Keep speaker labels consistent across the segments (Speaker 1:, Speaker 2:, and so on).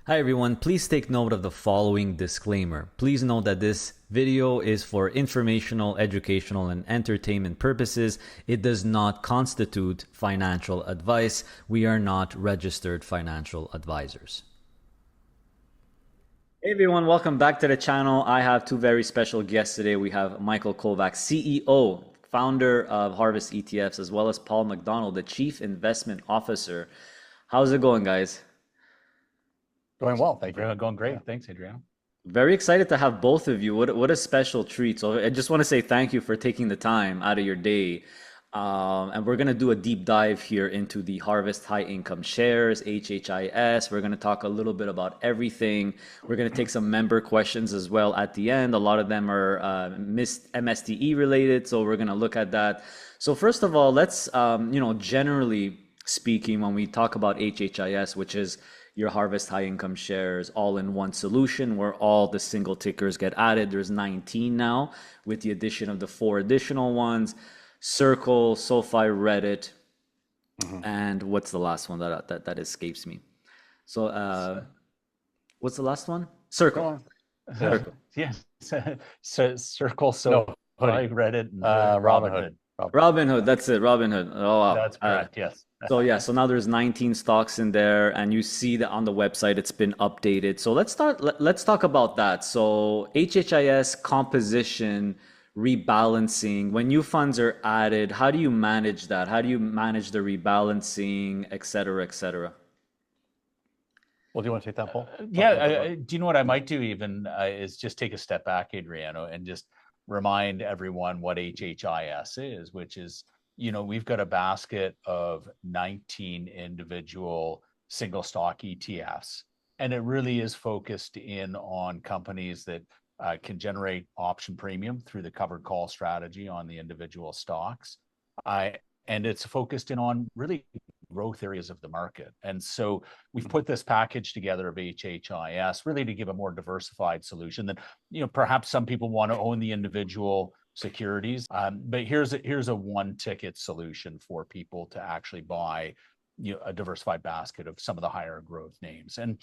Speaker 1: Hi everyone, please take note of the following disclaimer. Please note that this video is for informational, educational, and entertainment purposes. It does not constitute financial advice. We are not registered financial advisors. Hey everyone, welcome back to the channel. I have two very special guests today. We have Michael Kovac, CEO, founder of Harvest ETFs, as well as Paul McDonald, the Chief Investment Officer. How's it going, guys?
Speaker 2: Going well, thank you.
Speaker 3: Going great. Thanks, Adriano.
Speaker 1: Very excited to have both of you. What a special treat. So I just want to say thank you for taking the time out of your day. And we're going to do a deep dive here into the Harvest High Income Shares, HHIS. We're going to talk a little bit about everything. We're going to take some member questions as well at the end. A lot of them are MSTE related, so we're going to look at that. So first of all, let's, generally speaking, when we talk about HHIS, which is your Harvest High Income Shares all in one solution where all the single tickers get added. There's 19 now with the addition of the 4 additional ones: Circle, SoFi, Reddit, and what's the last one that escapes me? So what's the last one? Circle.
Speaker 3: Circle. Yes. So Circle, Reddit, and
Speaker 2: Robinhood.
Speaker 1: Robinhood, that's it. Robinhood. Oh wow.
Speaker 3: That's correct. Yes.
Speaker 1: So now there's 19 stocks in there, and you see that on the website it's been updated. So let's talk about that. So HHIS composition, rebalancing. When new funds are added, how do you manage that? How do you manage the rebalancing, et cetera, et cetera?
Speaker 2: Well, do you want to take that, Paul?
Speaker 3: Yeah. Do you know what I might do even is just take a step back, Adriano, and just remind everyone what HHIS is, which is, we've got a basket of 19 individual single stock ETFs, and it really is focused in on companies that can generate option premium through the covered call strategy on the individual stocks. And it's focused in on really growth areas of the market. And so we've put this package together of HHIS really to give a more diversified solution that, perhaps some people want to own the individual securities. But here's a one ticket solution for people to actually buy a diversified basket of some of the higher growth names. And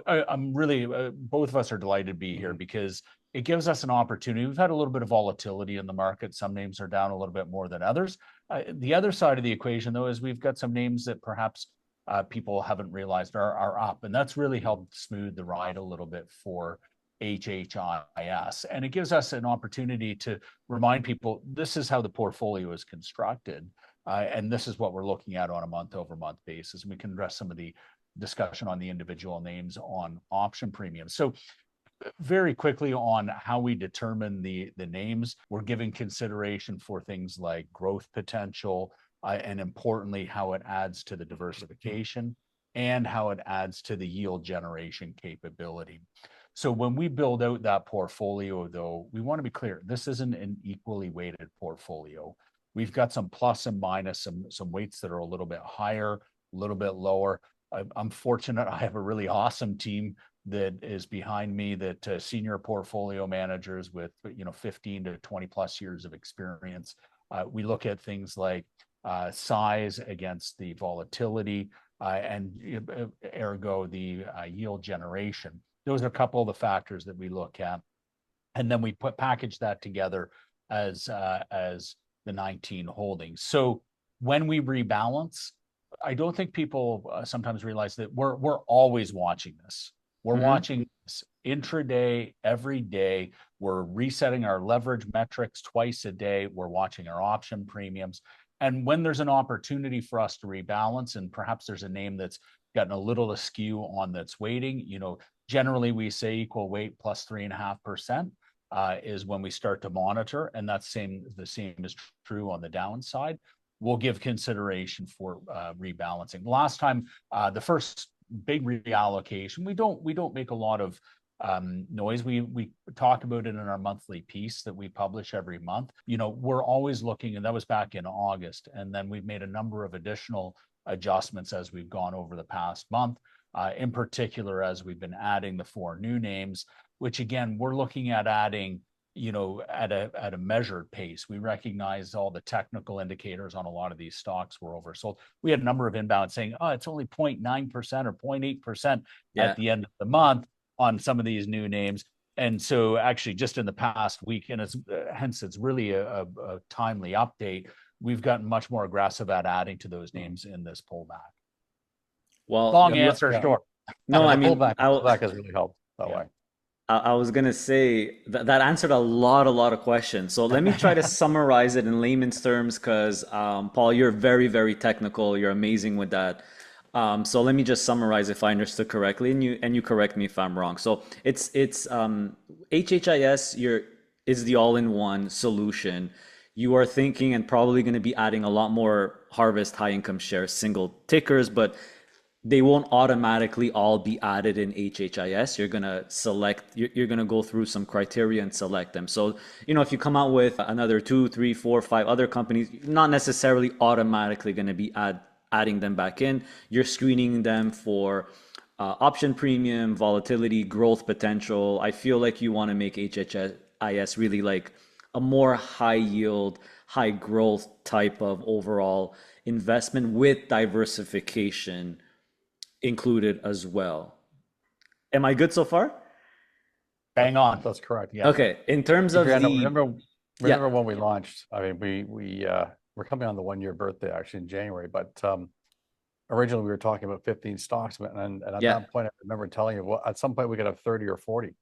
Speaker 3: I'm really both of us are delighted to be here because it gives us an opportunity. We've had a little bit of volatility in the market. Some names are down a little bit more than others. The other side of the equation, though, is we've got some names that perhaps people haven't realized are up, and that's really helped smooth the ride a little bit for HHIS. And it gives us an opportunity to remind people this is how the portfolio is constructed. And this is what we're looking at on a month-over-month basis. And we can address some of the discussion on the individual names on option premiums. So very quickly on how we determine the names, we're giving consideration for things like growth potential, and importantly, how it adds to the diversification and how it adds to the yield generation capability. So when we build out that portfolio, though, we want to be clear, this isn't an equally weighted portfolio. We've got some plus and minus, some weights that are a little bit higher, a little bit lower. I'm fortunate I have a really awesome team that is behind me, that senior portfolio managers with 15 to 20 plus years of experience. We look at things like size against the volatility, and ergo the yield generation. Those are a couple of the factors that we look at, and then we package that together as the 19 holdings. So when we rebalance, I don't think people sometimes realize that we're always watching this. We're watching this intraday, every day. We're resetting our leverage metrics twice a day. We're watching our option premiums. And when there's an opportunity for us to rebalance, and perhaps there's a name that's gotten a little askew on that's weighting, generally we say equal weight plus 3.5%. Is when we start to monitor, and the same is true on the downside. We'll give consideration for rebalancing. Last time, the first big reallocation, we don't make a lot of noise. We talk about it in our monthly piece that we publish every month. We're always looking, and that was back in August, and then we've made a number of additional adjustments as we've gone over the past month. In particular, as we've been adding the 4 new names, which again, we're looking at adding at a measured pace. We recognize all the technical indicators on a lot of these stocks were oversold. We had a number of inbounds saying, oh, it's only 0.9% or 0.8%
Speaker 1: Yeah.
Speaker 3: at the end of the month on some of these new names. And so actually just in the past week, and hence it's really a timely update, we've gotten much more aggressive at adding to those names in this pullback.
Speaker 1: Well,
Speaker 3: Long answer, short.
Speaker 1: no, I
Speaker 2: The
Speaker 1: mean,
Speaker 2: pullback has really helped that way.
Speaker 1: I was gonna say that answered a lot of questions. So let me try to summarize it in layman's terms, because Paul, you're very, very technical. You're amazing with that. So let me just summarize if I understood correctly, and you correct me if I'm wrong. So it's HHIS is the all-in-one solution. You are thinking and probably going to be adding a lot more Harvest high income shares, single tickers, but they won't automatically all be added in HHIS. You're going to you're going to go through some criteria and select them. So, if you come out with another 2, 3, 4, 5 other companies, you're not necessarily automatically going to be adding them back in. You're screening them for option premium, volatility, growth potential. I feel like you want to make HHIS really like a more high yield, high growth type of overall investment with diversification included as well. Am I good so far?
Speaker 3: Bang on.
Speaker 2: That's correct.
Speaker 3: Yeah.
Speaker 1: Okay. In terms of
Speaker 2: Remember when we launched? I mean, we're coming on the 1-year birthday actually in January, but originally we were talking about 15 stocks, and at that point I remember telling you, well, at some point we could have 30 or 40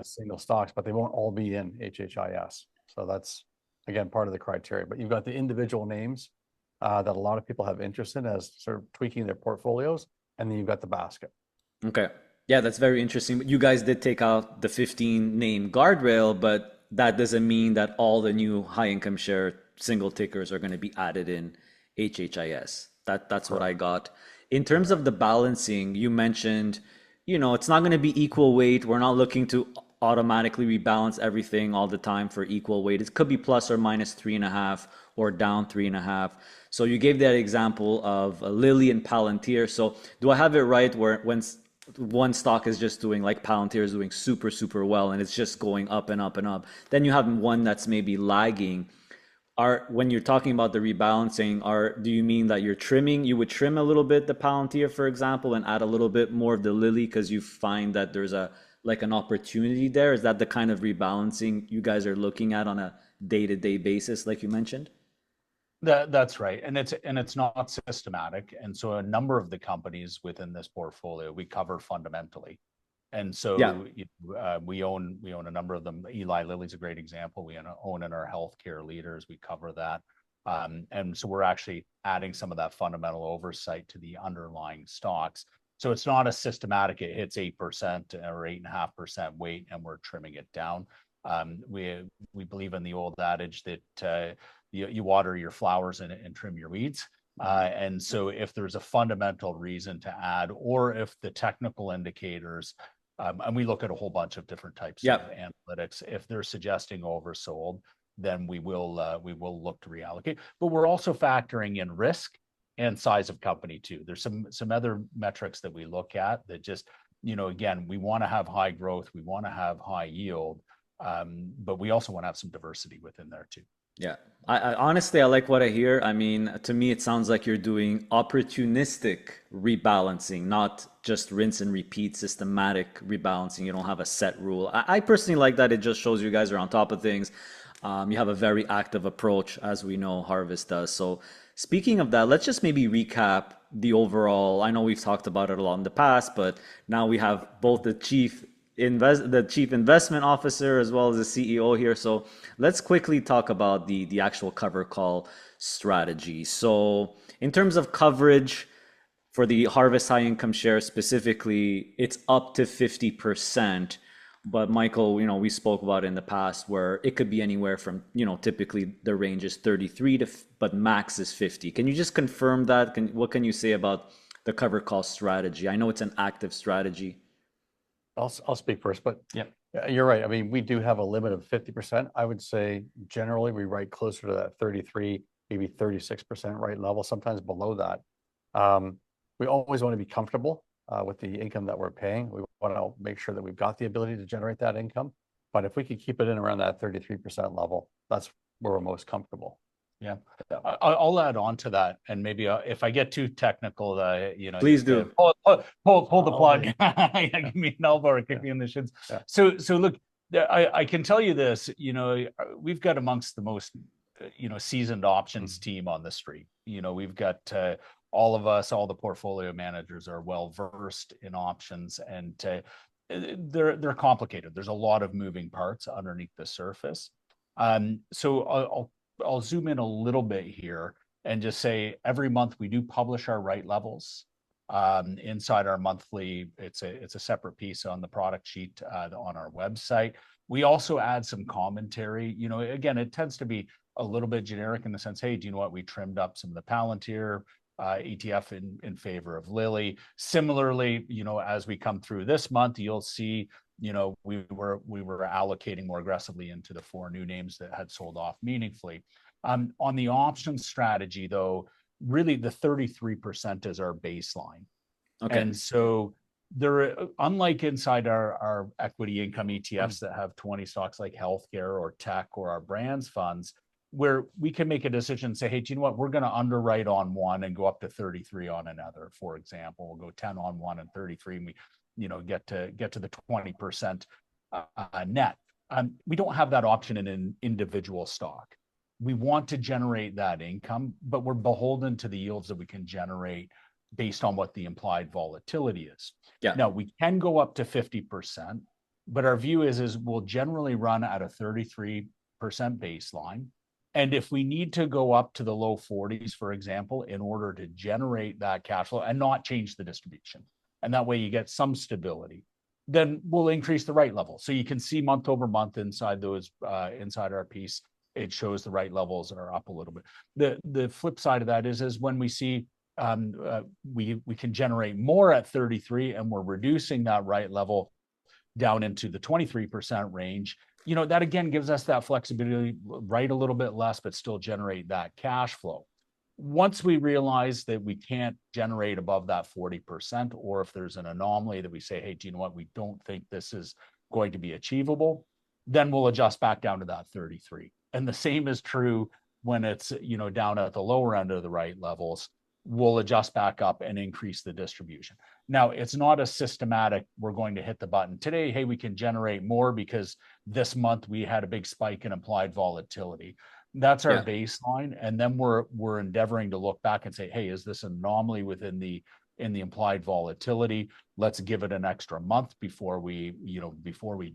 Speaker 2: single stocks, but they won't all be in HHIS. So that's again part of the criteria. But you've got the individual names that a lot of people have interest in as sort of tweaking their portfolios, and then you've got the basket.
Speaker 1: Okay. Yeah, that's very interesting. You guys did take out the 15 name guardrail, but that doesn't mean that all the new high income share single tickers are going to be added in HHIS. That's what I got. In terms of the balancing, you mentioned, it's not going to be equal weight. We're not looking to automatically rebalance everything all the time for equal weight. It could be plus or minus 3.5 or down 3.5. So you gave that example of Lilly and Palantir. So do I have it right where when one stock is just doing, like Palantir is doing super, super well and it's just going up and up and up, then you have one that's maybe lagging. When you're talking about the rebalancing, do you mean that you would trim a little bit the Palantir, for example, and add a little bit more of the Lilly because you find that there's an opportunity there? Is that the kind of rebalancing you guys are looking at on a day-to-day basis, like you mentioned?
Speaker 3: That's right, and it's not systematic, and so a number of the companies within this portfolio we cover fundamentally, and so we own a number of them. Eli Lilly's a great example. We own in our healthcare leaders. We cover that, and so we're actually adding some of that fundamental oversight to the underlying stocks. So it's not a systematic. It hits 8% or 8.5% weight, and we're trimming it down. We believe in the old adage that you water your flowers and trim your weeds. And so if there's a fundamental reason to add, or if the technical indicators, and we look at a whole bunch of different types of analytics, if they're suggesting oversold, then we will look to reallocate. But we're also factoring in risk and size of company too. There's some other metrics that we look at that just, again, we want to have high growth, we want to have high yield, but we also want to have some diversity within there too.
Speaker 1: Yeah, I honestly, I like what I hear. I mean, to me, it sounds like you're doing opportunistic rebalancing, not just rinse and repeat systematic rebalancing. You don't have a set rule. I personally like that. It just shows you guys are on top of things. You have a very active approach, as we know Harvest does. So speaking of that, let's just maybe recap the overall. I know we've talked about it a lot in the past, but now we have both the chief investment officer as well as the CEO here. So let's quickly talk about the actual cover call strategy. So in terms of coverage for the Harvest High Income Share specifically, it's up to 50%. But Michael, we spoke about it in the past where it could be anywhere from, typically the range is 33 but max is 50. Can you just confirm that? What can you say about the cover call strategy? I know it's an active strategy.
Speaker 2: I'll speak first, but you're right. I mean, we do have a limit of 50%. I would say generally we write closer to that 33, maybe 36% right level, sometimes below that. We always want to be comfortable with the income that we're paying. We want to make sure that we've got the ability to generate that income. But if we could keep it in around that 33% level, that's where we're most comfortable.
Speaker 3: Yeah, I'll add on to that, and maybe if I get too technical, you know,
Speaker 1: Please
Speaker 3: just
Speaker 1: do.
Speaker 3: pull the plug. Give me an elbow or kick me in the shins.
Speaker 2: Yeah.
Speaker 3: So look, I can tell you this. You know, we've got amongst the most seasoned options team on the street. You know, we've got all of us, all the portfolio managers are well versed in options, and they're complicated. There's a lot of moving parts underneath the surface. So I'll zoom in a little bit here and just say every month we do publish our right levels inside our monthly. It's a separate piece on the product sheet on our website. We also add some commentary. You know, again, it tends to be a little bit generic in the sense, hey, do you know what? We trimmed up some of the Palantir ETF in favor of Lilly. Similarly, you know, as we come through this month, you'll see, you know, we were allocating more aggressively into the 4 new names that had sold off meaningfully. On the option strategy, though, really the 33% is our baseline. Okay. And so there, unlike inside our equity income ETFs that have 20 stocks like healthcare or tech or our brands funds, where we can make a decision and say, hey, do you know what? We're going to underwrite on one and go up to 33 on another, for example. We'll go 10 on one and 33, and we get to the 20% net. We don't have that option in an individual stock. We want to generate that income, but we're beholden to the yields that we can generate based on what the implied volatility is. Yeah. Now, we can go up to 50%, but our view is we'll generally run at a 33% baseline. And if we need to go up to the low 40s, for example, in order to generate that cash flow and not change the distribution, and that way you get some stability, then we'll increase the right level. So you can see month over month inside those inside our piece, it shows the right levels are up a little bit. The flip side of that is when we see we can generate more at 33 and we're reducing that right level down into the 23% range, you know, that again gives us that flexibility, write a little bit less, but still generate that cash flow. Once we realize that we can't generate above that 40%, or if there's an anomaly that we say, hey, do you know what, we don't think this is going to be achievable, then we'll adjust back down to that 33. And the same is true when it's, you know, down at the lower end of the right levels. We'll adjust back up and increase the distribution. Now, it's not a systematic, we're going to hit the button today, hey, we can generate more because this month we had a big spike in implied volatility. That's our baseline. And then we're endeavoring to look back and say, hey, is this an anomaly within the implied volatility? Let's give it an extra month before we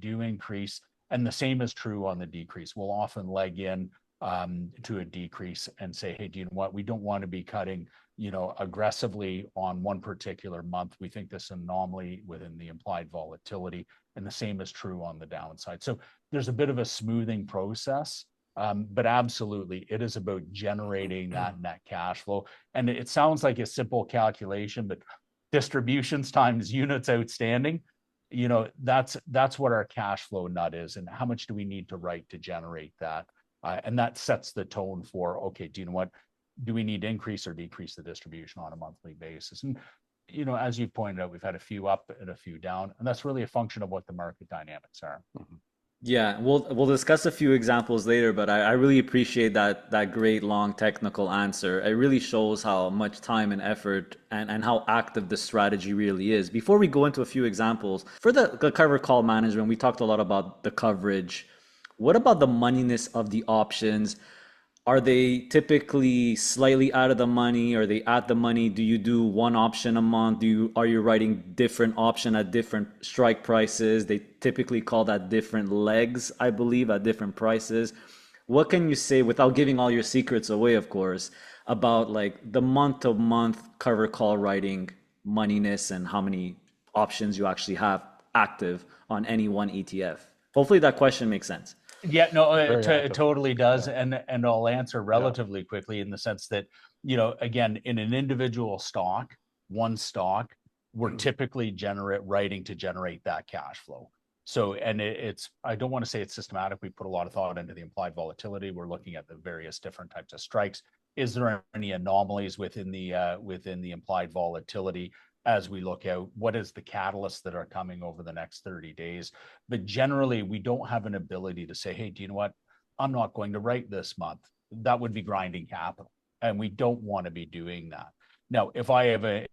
Speaker 3: do increase. And the same is true on the decrease. We'll often leg in to a decrease and say, hey, do you know what? We don't want to be cutting, you know, aggressively on one particular month. We think this anomaly within the implied volatility, and the same is true on the downside. So there's a bit of a smoothing process, but absolutely, it is about generating that net cash flow. And it sounds like a simple calculation, but distributions times units outstanding, you know, that's what our cash flow nut is, and how much do we need to write to generate that? And that sets the tone for, okay, do you know what? Do we need to increase or decrease the distribution on a monthly basis? And, you know, as you pointed out, we've had a few up and a few down, and that's really a function of what the market dynamics are. Mm-hmm.
Speaker 1: Yeah, we'll discuss a few examples later, but I really appreciate that great long technical answer. It really shows how much time and effort and how active the strategy really is. Before we go into a few examples, for the cover call management, we talked a lot about the coverage. What about the moneyness of the options? Are they typically slightly out of the money? Are they at the money? Do you do one option a month? Are you writing different option at different strike prices? They typically call that different legs, I believe, at different prices. What can you say, without giving all your secrets away, of course, about like the month-to-month cover call writing moneyness and how many options you actually have active on any one ETF? Hopefully that question makes sense.
Speaker 3: Yeah, no, it totally does. Yeah. And I'll answer relatively quickly in the sense that, you know, again, in an individual stock, one stock, we're typically writing to generate that cash flow. So, and it's, I don't want to say it's systematic. We put a lot of thought into the implied volatility. We're looking at the various different types of strikes. Is there any anomalies within the implied volatility? as we look out, what is the catalysts that are coming over the next 30 days. But generally, we don't have an ability to say, hey, do you know what? I'm not going to write this month. That would be grinding capital. And we don't want to be doing that. Now, if I have a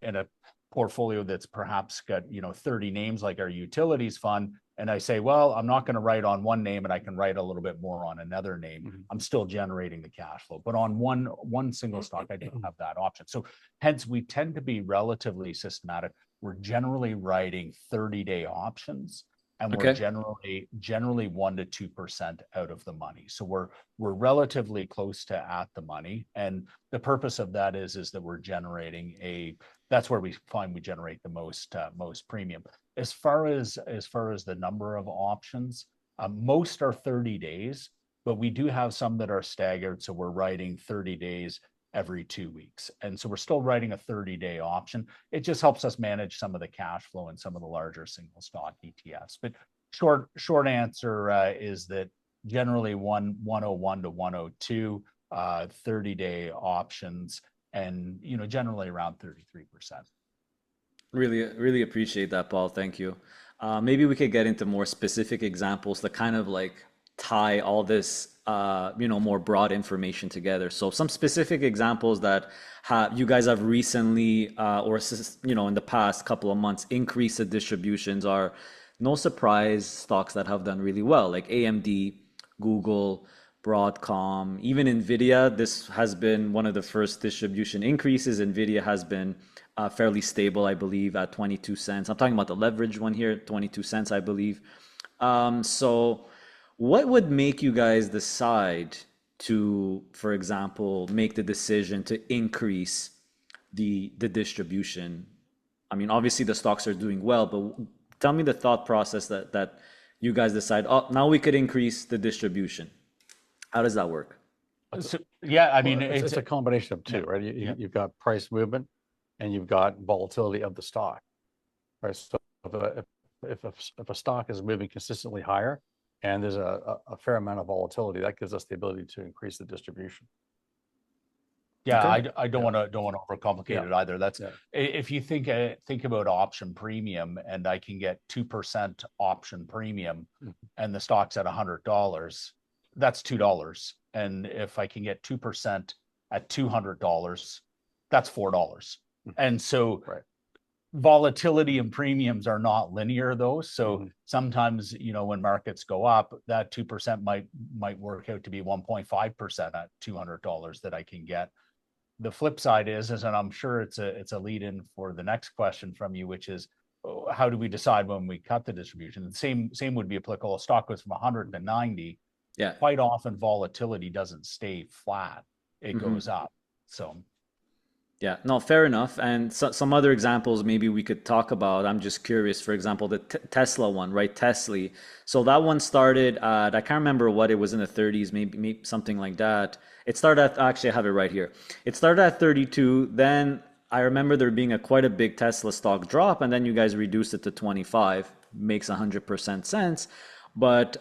Speaker 3: portfolio that's perhaps got 30 names like our utilities fund, and I say, well, I'm not going to write on one name and I can write a little bit more on another name, I'm still generating the cash flow. But on one single stock, I don't have that option. So hence we tend to be relatively systematic. We're generally writing 30-day options, and we're generally 1 to 2% out of the money. So we're relatively close to at the money. And the purpose of that is that we're generating that's where we find we generate the most premium. As far as the number of options, most are 30 days, but we do have some that are staggered. So we're writing 30 days every 2 weeks. And so we're still writing a 30-day option. It just helps us manage some of the cash flow and some of the larger single stock ETFs. But short answer is that generally 101 to 102, 30-day options, and generally around 33%.
Speaker 1: Really appreciate that, Paul. Thank you. Maybe we could get into more specific examples to kind of like tie all this more broad information together. So some specific examples that you guys have recently or in the past couple of months increased the distributions are, no surprise, stocks that have done really well, like AMD, Google, Broadcom, even Nvidia. This has been one of the first distribution increases. Nvidia has been fairly stable, I believe, at 22 cents. I'm talking about the leverage one here, 22 cents, I believe. So what would make you guys decide to, for example, make the decision to increase the distribution? I mean, obviously the stocks are doing well, but tell me the thought process that you guys decide, oh, now we could increase the distribution. How does that work?
Speaker 3: So, yeah, I mean,
Speaker 2: well, it's a combination of two, right? You've got price movement and you've got volatility of the stock, right? So if a stock is moving consistently higher and there's a fair amount of volatility, that gives us the ability to increase the distribution.
Speaker 3: Yeah, I don't want to overcomplicate it either. That's if you think about option premium, and I can get 2% option premium, and the stock's at $100, that's $2. And if I can get 2% at $200, that's $4. And so volatility and premiums are not linear though. So sometimes, when markets go up, that 2% might work out to be 1.5% at $200 that I can get. The flip side is, and I'm sure it's a lead in for the next question from you, which is, how do we decide when we cut the distribution? And same would be applicable. A stock goes from 100 to 90.
Speaker 1: Yeah.
Speaker 3: Quite often volatility doesn't stay flat. It goes up. So.
Speaker 1: Yeah, no, fair enough. And some other examples maybe we could talk about. I'm just curious, for example, the Tesla one, right? TSLY. So that one started at, I can't remember what it was in the 30s, maybe something like that. It started at, actually I have it right here. It started at 32. Then I remember there being quite a big Tesla stock drop, and then you guys reduced it to 25. Makes 100% sense. But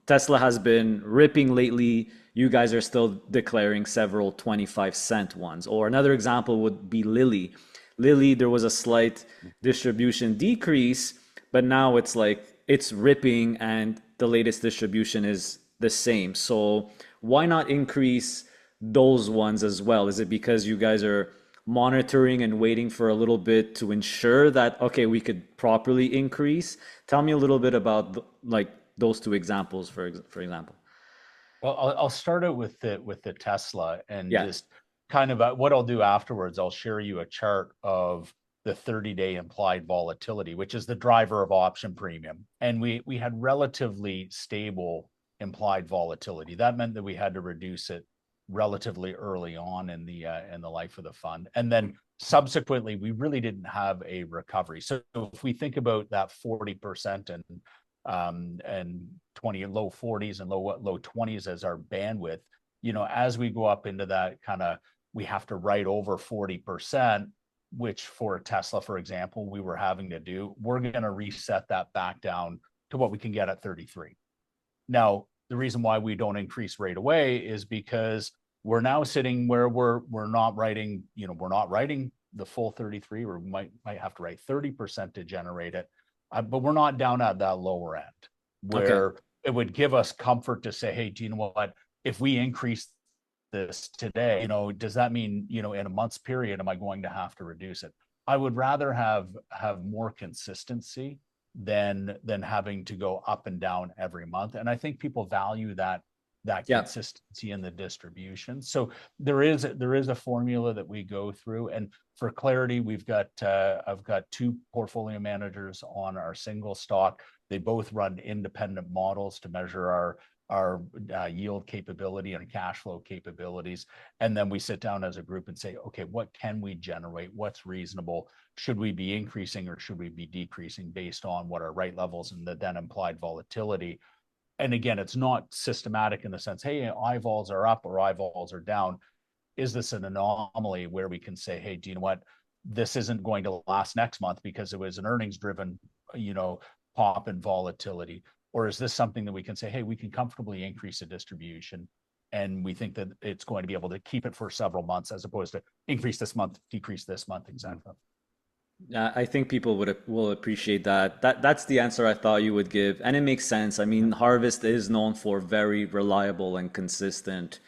Speaker 1: Tesla has been ripping lately. You guys are still declaring several 25-cent ones. Or another example would be Lilly. Lilly, there was a slight distribution decrease, but now it's ripping and the latest distribution is the same. So why not increase those ones as well? Is it because you guys are monitoring and waiting for a little bit to ensure that, okay, we could properly increase? Tell me a little bit about those two examples, for example.
Speaker 3: Well, I'll start out with the Tesla, and just kind of what I'll do afterwards. I'll share you a chart of the 30-day implied volatility, which is the driver of option premium. And we had relatively stable implied volatility. That meant that we had to reduce it relatively early on in the life of the fund, and then subsequently we really didn't have a recovery. So if we think about that 40% and 20 low 40s and low 20s as our bandwidth, as we go up into that kind of, we have to write over 40%, which for Tesla, for example, we were having to do. We're going to reset that back down to what we can get at 33. Now, the reason why we don't increase right away is because we're now sitting where we're not writing, we're not writing the full 33, or we might have to write 30% to generate it. But we're not down at that lower end where it would give us comfort to say, hey, do you know what? If we increase this today, does that mean, in a month's period, am I going to have to reduce it? I would rather have more consistency than having to go up and down every month. And I think people value that consistency in the distribution. So there is a formula that we go through. And for clarity, I've got two portfolio managers on our single stock. They both run independent models to measure our yield capability and cash flow capabilities. And then we sit down as a group and say, okay, what can we generate? What's reasonable? Should we be increasing or should we be decreasing based on what our right levels and the then implied volatility? And again, it's not systematic in the sense, hey, I-vols are up or I-vols are down. Is this an anomaly where we can say, hey, do you know what? This isn't going to last next month because it was an earnings driven, pop in volatility? Or is this something that we can say, hey, we can comfortably increase a distribution and we think that it's going to be able to keep it for several months as opposed to increase this month, decrease this month, etc.
Speaker 1: Yeah, I think people will appreciate that. That's the answer I thought you would give, and it makes sense. I mean, Harvest is known for very reliable and consistent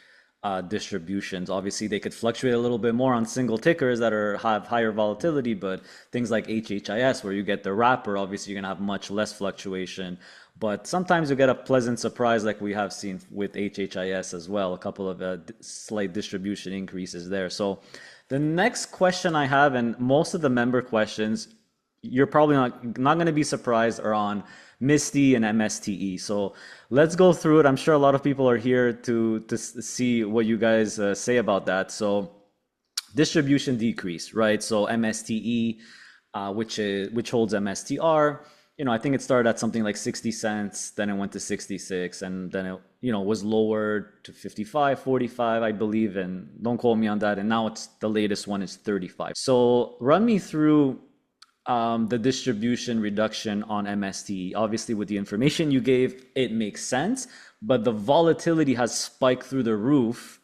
Speaker 1: distributions. Obviously, they could fluctuate a little bit more on single tickers that have higher volatility, but things like HHIS, where you get the wrapper, obviously you're gonna have much less fluctuation. But sometimes you get a pleasant surprise, like we have seen with HHIS as well, a couple of slight distribution increases there. So the next question I have, and most of the member questions, you're probably not going to be surprised, are on MSTE and MSTE. So let's go through it. I'm sure a lot of people are here to see what you guys say about that. So distribution decrease, right? So MSTE, which holds MSTR. I think it started at something like 60 cents, then it went to 66, and then it, was lowered to 55, 45, I believe, and don't quote me on that. And now the latest one is 35. So run me through the distribution reduction on MSTE. Obviously, with the information you gave, it makes sense, but the volatility has spiked through the roof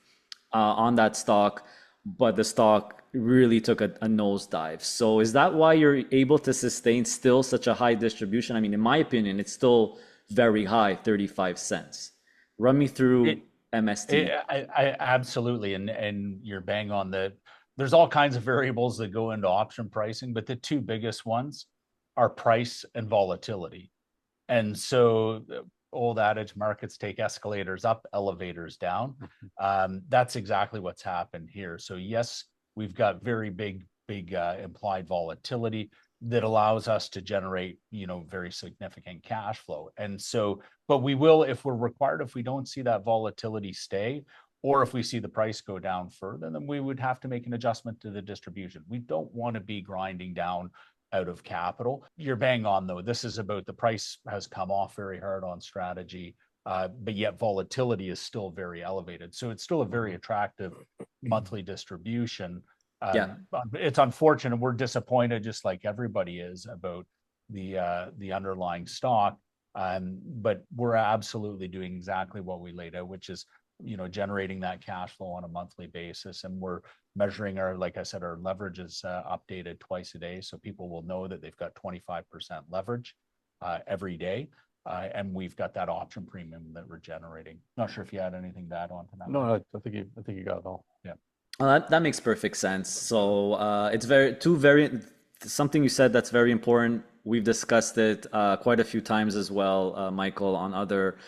Speaker 1: on that stock, but the stock really took a nosedive. So is that why you're able to sustain still such a high distribution? I mean, in my opinion, it's still very high, 35 cents. Run me through MST.
Speaker 3: I absolutely, and you're bang on there's all kinds of variables that go into option pricing, but the two biggest ones are price and volatility. And so old adage, markets take escalators up, elevators down. That's exactly what's happened here. So yes, we've got very big implied volatility that allows us to generate, very significant cash flow. And so, but we will, if we're required, if we don't see that volatility stay, or if we see the price go down further, then we would have to make an adjustment to the distribution. We don't want to be grinding down out of capital. You're bang on though. This is about the price has come off very hard on strategy, but yet volatility is still very elevated. So it's still a very attractive monthly distribution. It's unfortunate. We're disappointed, just like everybody is, about the underlying stock. But we're absolutely doing exactly what we laid out, which is, generating that cash flow on a monthly basis. And we're measuring like I said, our leverage is updated twice a day. So people will know that they've got 25% leverage every day. And we've got that option premium that we're generating. Not sure if you had anything to add on to that.
Speaker 2: No, I think you got it all.
Speaker 3: Yeah.
Speaker 1: That makes perfect sense. So it's something you said that's very important. We've discussed it quite a few times as well, Michael, on other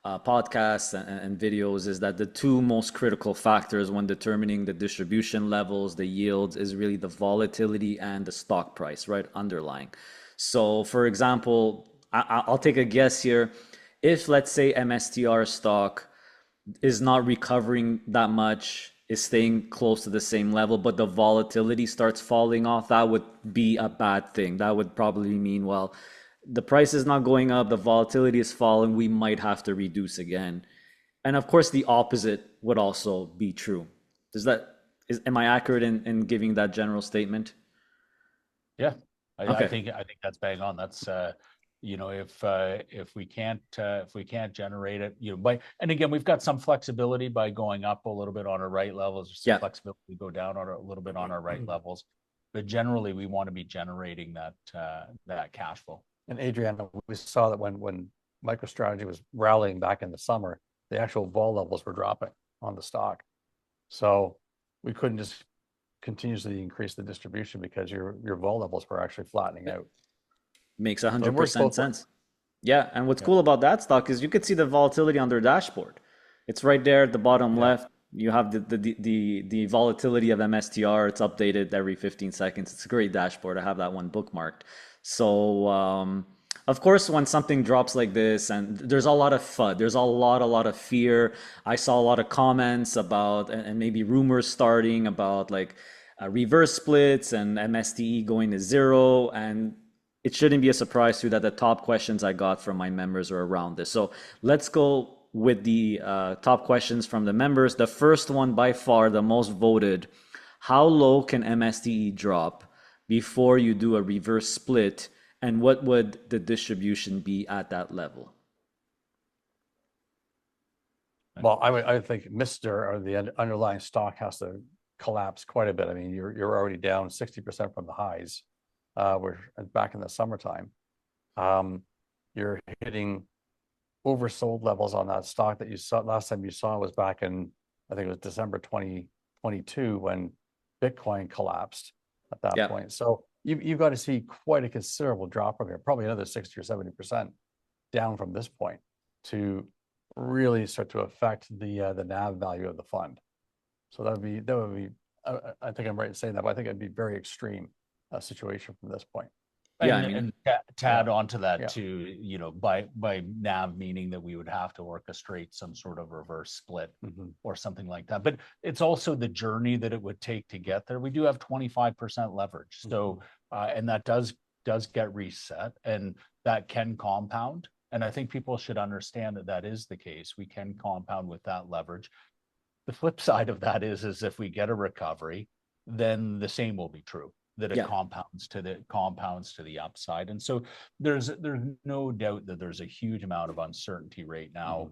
Speaker 1: podcasts and videos, is that the two most critical factors when determining the distribution levels, the yields, is really the volatility and the stock price, right, underlying. So for example, I'll take a guess here. If, let's say, MSTR stock is not recovering that much, is staying close to the same level, but the volatility starts falling off, that would be a bad thing. That would probably mean, well, the price is not going up, the volatility is falling, we might have to reduce again. And of course, the opposite would also be true. Am I accurate in giving that general statement?
Speaker 3: Yeah,
Speaker 1: Okay.
Speaker 3: I think that's bang on. That's if we can't generate it, and again, we've got some flexibility by going up a little bit on our right levels, some flexibility to go down on a little bit on our right levels. but generally we want to be generating that cash flow.
Speaker 2: And Adriana, we saw that when MicroStrategy was rallying back in the summer, the actual vol levels were dropping on the stock. So we couldn't just continuously increase the distribution because your vol levels were actually flattening out.
Speaker 1: Makes
Speaker 2: So it works
Speaker 1: 100%
Speaker 2: both
Speaker 1: sense.
Speaker 2: ways.
Speaker 1: Yeah, and what's cool about that stock is you could see the volatility on their dashboard. It's right there at the bottom left. You have the volatility of MSTR. It's updated every 15 seconds. It's a great dashboard. I have that one bookmarked. So of course, when something drops like this, and there's a lot of FUD, there's a lot of fear. I saw a lot of comments about, and maybe rumors starting about like reverse splits and MSTE going to zero. And it shouldn't be a surprise to you that the top questions I got from my members are around this. So let's go with the top questions from the members. The first one, by far the most voted: how low can MSTE drop before you do a reverse split, and what would the distribution be at that level?
Speaker 2: Well, I would think Mr. or the underlying stock has to collapse quite a bit. I mean, you're already down 60% from the highs. We're back in the summertime. You're hitting oversold levels on that stock that you saw last time you saw was back in, I think it was December 2022 when Bitcoin collapsed at that point. So you've got to see quite a considerable drop from here, probably another 60 or 70% down from this point to really start to affect the NAV value of the fund. So that would be I think I'm right in saying that, but I think it'd be very extreme situation from this point.
Speaker 3: And to add on to that too, you know, by NAV meaning that we would have to orchestrate some sort of reverse split or something like that. But it's also the journey that it would take to get there. We do have 25% leverage. So and that does get reset, and that can compound. And I think people should understand that that is the case. We can compound with that leverage. The flip side of that is if we get a recovery, then the same will be true, that it compounds to the upside. And so there's no doubt that there's a huge amount of uncertainty right now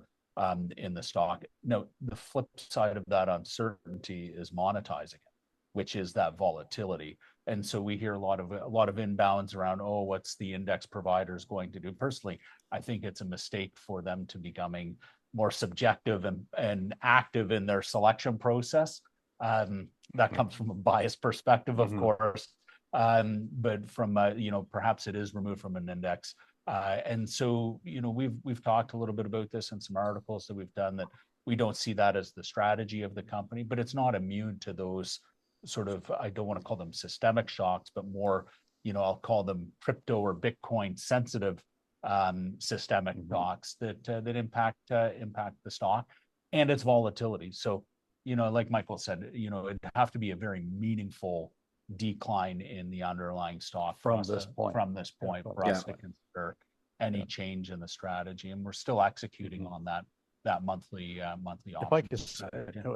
Speaker 3: in the stock. Now, the flip side of that uncertainty is monetizing it, which is that volatility. And so we hear a lot of inbounds around, oh, what's the index providers going to do? Personally, I think it's a mistake for them to becoming more subjective and active in their selection process. That comes from a biased perspective, of course, but from you know, perhaps it is removed from an index. And so, you know, we've talked a little bit about this in some articles that we've done, that we don't see that as the strategy of the company, but it's not immune to those sort of, I don't want to call them systemic shocks, but more, you know, I'll call them crypto or Bitcoin sensitive systemic shocks that impact the stock and its volatility. So, you know, like Michael said, you know, it'd have to be a very meaningful decline in the underlying stock
Speaker 2: from this point
Speaker 3: for us to consider any change in the strategy. And we're still executing on that monthly
Speaker 2: if I could,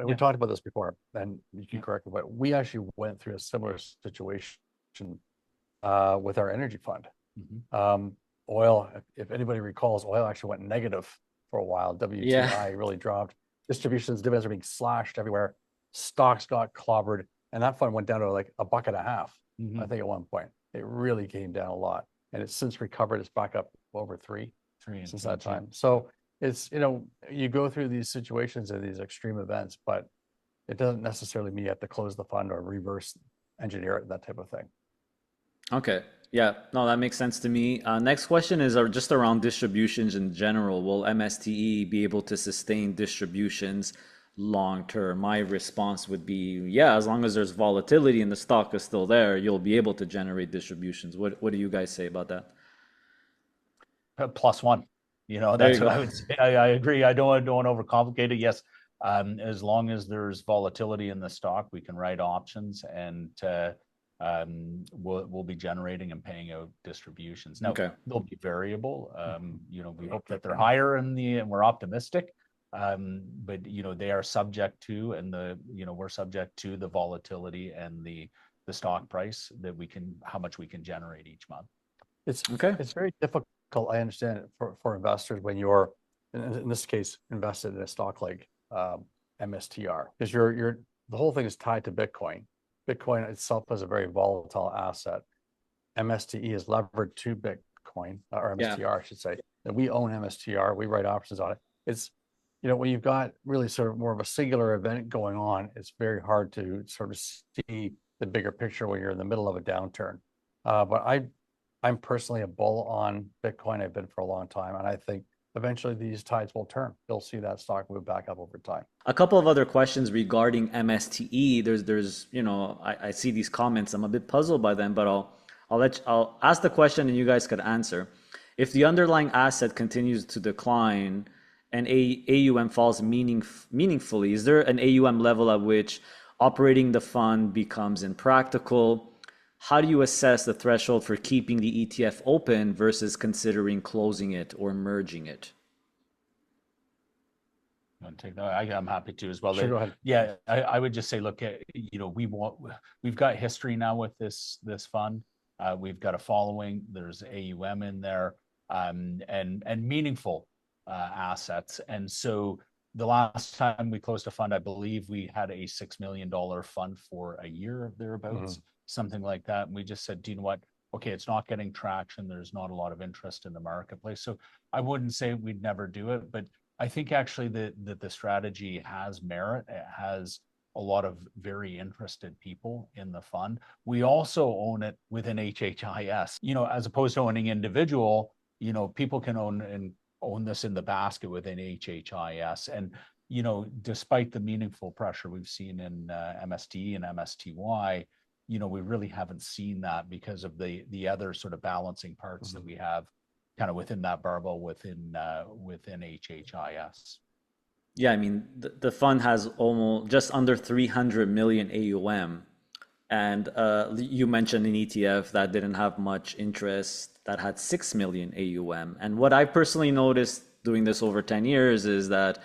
Speaker 2: we talked about this before, and you can correct me, but we actually went through a similar situation with our energy fund. Oil, if anybody recalls, oil actually went negative for a while. WTI really dropped. Distributions, dividends are being slashed everywhere. Stocks got clobbered, and that fund went down to like $1.50. I think at one point it really came down a lot, and it's since recovered. It's back up over three since that time. So it's, you know, you go through these situations and these extreme events, but it doesn't necessarily mean you have to close the fund or reverse engineer it, that type of thing.
Speaker 1: Okay. Yeah, no, that makes sense to me. Next question is just around distributions in general. Will MSTE be able to sustain distributions long term? My response would be, yeah, as long as there's volatility and the stock is still there, you'll be able to generate distributions. What do you guys say about that?
Speaker 3: +1. You know, that's what I would say. I agree. I don't want to overcomplicate it. Yes, as long as there's volatility in the stock, we can write options, and we'll be generating and paying out distributions. Now, they'll be variable. You know, we hope that they're higher and we're optimistic. But you know, they are subject to, and we're subject to the volatility and the stock price that how much we can generate each month.
Speaker 2: It's very difficult. I understand it for investors when you're, in this case, invested in a stock like MSTR, because the whole thing is tied to Bitcoin. Bitcoin itself is a very volatile asset. MSTE is levered to Bitcoin, or
Speaker 1: Yeah.
Speaker 2: MSTR, I should say. And we own MSTR. We write options on it. It's, when you've got really sort of more of a singular event going on, it's very hard to sort of see the bigger picture when you're in the middle of a downturn. But I'm personally a bull on Bitcoin. I've been for a long time, and I think eventually these tides will turn. You'll see that stock move back up over time.
Speaker 1: A couple of other questions regarding MSTE. I see these comments. I'm a bit puzzled by them, but I'll ask the question and you guys could answer. If the underlying asset continues to decline and AUM falls meaningfully, is there an AUM level at which operating the fund becomes impractical? How do you assess the threshold for keeping the ETF open versus considering closing it or merging it?
Speaker 3: Take that. I'm happy to as well.
Speaker 2: Sure, go ahead.
Speaker 3: Yeah, I would just say, look, we've got history now with this fund. We've got a following. There's AUM in there, and meaningful assets. And so the last time we closed a fund, I believe we had a $6 million fund for a year thereabouts, something like that. And we just said, do you know what? Okay, it's not getting traction. There's not a lot of interest in the marketplace. So I wouldn't say we'd never do it, but I think actually that the strategy has merit. It has a lot of very interested people in the fund. We also own it within HHIS, as opposed to owning individual, people can own this in the basket within HHIS. And, despite the meaningful pressure we've seen in MSTE and MSTY, we really haven't seen that because of the other sort of balancing parts that we have kind of within that barbell within HHIS.
Speaker 1: Yeah, I mean, the fund has almost just under 300 million AUM. And you mentioned an ETF that didn't have much interest that had 6 million AUM. And what I personally noticed doing this over 10 years is that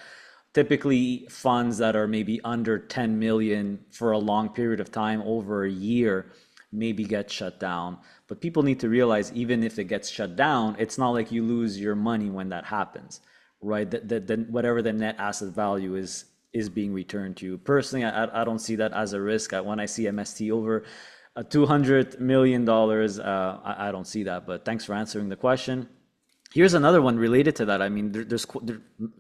Speaker 1: typically funds that are maybe under 10 million for a long period of time, over a year, maybe get shut down. But people need to realize, even if it gets shut down, it's not like you lose your money when that happens, right? That whatever the net asset value is being returned to you. Personally, I don't see that as a risk. When I see MST over $200 million, I don't see that. But thanks for answering the question. Here's another one related to that. I mean, there's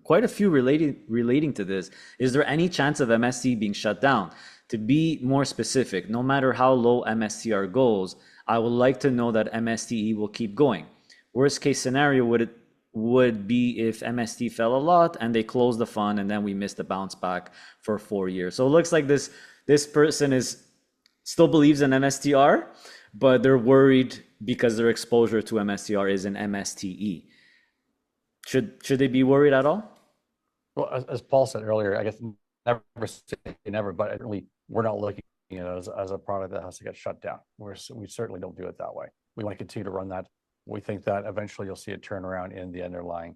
Speaker 1: quite a few relating to this. Is there any chance of MST being shut down? To be more specific, no matter how low MSTR goes, I would like to know that MSTE will keep going. Worst case scenario would be if MST fell a lot and they closed the fund and then we missed the bounce back for 4 years. So it looks like this person still believes in MSTR, but they're worried because their exposure to MSTR is in MSTE. Should they be worried at all?
Speaker 2: Well, as Paul said earlier, I guess never say never, but really we're not looking at it as a product that has to get shut down. We certainly don't do it that way. We want to continue to run that. We think that eventually you'll see a turnaround in the underlying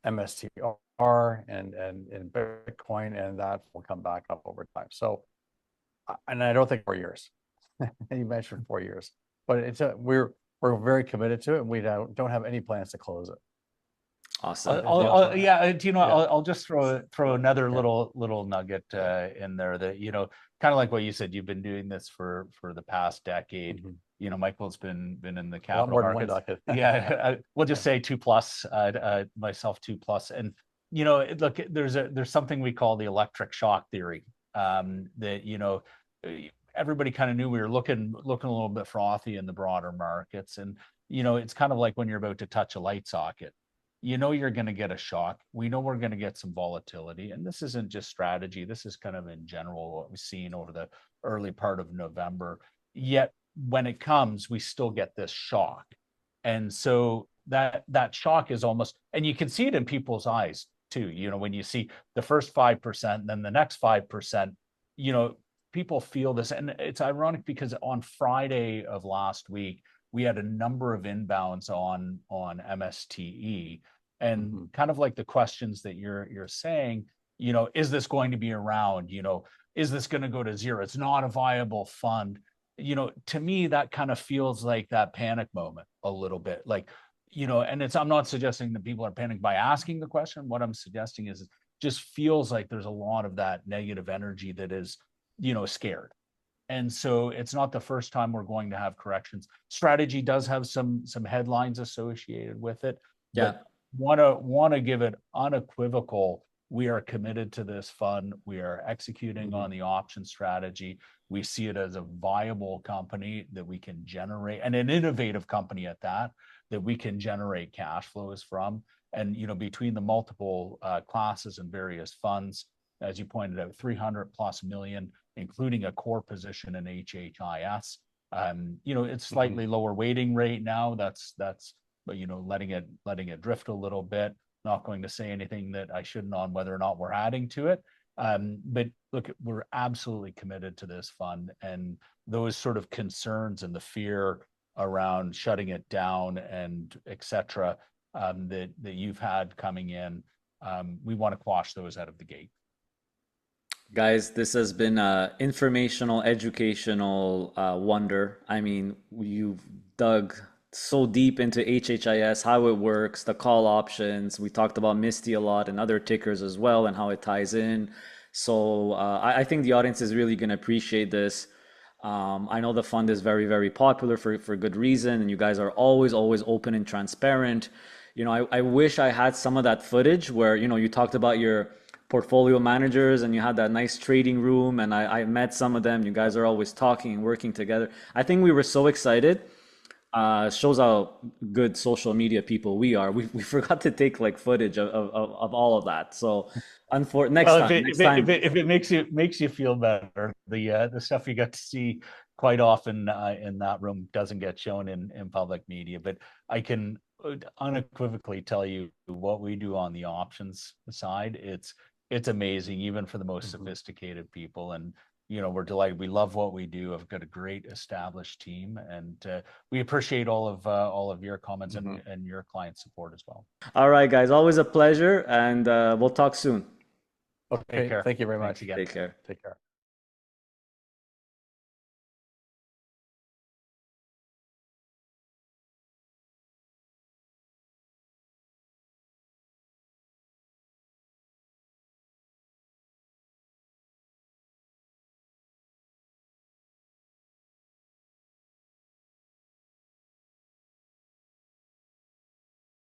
Speaker 2: MSTR and Bitcoin, and that will come back up over time. So, and I don't think 4 years. You mentioned 4 years, but we're very committed to it, and we don't have any plans to close it.
Speaker 1: Awesome.
Speaker 3: I'll just throw another little nugget in there that, kind of like what you said, you've been doing this for the past decade. Michael's been in the capital markets. Yeah, we'll just say 2+, myself 2+. And, look, there's something we call the electric shock theory, that, everybody kind of knew we were looking a little bit frothy in the broader markets. And, it's kind of like when you're about to touch a light socket. You're going to get a shock. We know we're going to get some volatility. And this isn't just strategy. This is kind of in general what we've seen over the early part of November. Yet when it comes, we still get this shock. And so that shock is almost, and you can see it in people's eyes too. When you see the first 5%, and then the next 5%, people feel this. And it's ironic because on Friday of last week, we had a number of inbounds on MSTE, and kind of like the questions that you're saying, is this going to be around? Is this going to go to zero? It's not a viable fund. To me, that kind of feels like that panic moment a little bit. Like, and I'm not suggesting that people are panicked by asking the question. What I'm suggesting is it just feels like there's a lot of that negative energy that is, scared. And so it's not the first time we're going to have corrections. Strategy does have some headlines associated with it, but want to give it unequivocal. We are committed to this fund. We are executing on the option strategy. We see it as a viable company that we can generate, and an innovative company at that, that we can generate cash flows from. And, you know, between the multiple classes and various funds, as you pointed out, 300 plus million, including a core position in HHIS. You know, it's slightly lower weighting rate now. That's, but, you know, letting it drift a little bit. Not going to say anything that I shouldn't on whether or not we're adding to it. But look, we're absolutely committed to this fund, and those sort of concerns and the fear around shutting it down and et cetera, that you've had coming in, we want to quash those out of the gate.
Speaker 1: Guys, this has been a informational, educational wonder. I mean, you've dug so deep into HHIS, how it works, the call options. We talked about MSTE a lot and other tickers as well, and how it ties in. So I think the audience is really going to appreciate this. I know the fund is very, very popular for good reason, and you guys are always, always open and transparent. You know, I wish I had some of that footage where, you know, you talked about your portfolio managers and you had that nice trading room, and I met some of them. You guys are always talking and working together. I think we were so excited. Shows how good social media people we are. We forgot to take like footage of all of that. So next time,
Speaker 3: if it makes you feel better, the stuff you got to see quite often in that room doesn't get shown in public media. But I can unequivocally tell you what we do on the options side. It's amazing, even for the most sophisticated people. And, you know, we're delighted. We love what we do. I've got a great established team, and we appreciate all of your comments and your client support as well.
Speaker 1: All right, guys, always a pleasure, and we'll talk soon.
Speaker 2: Okay, thank you very much.
Speaker 3: Again.
Speaker 1: Take care.
Speaker 2: Take care.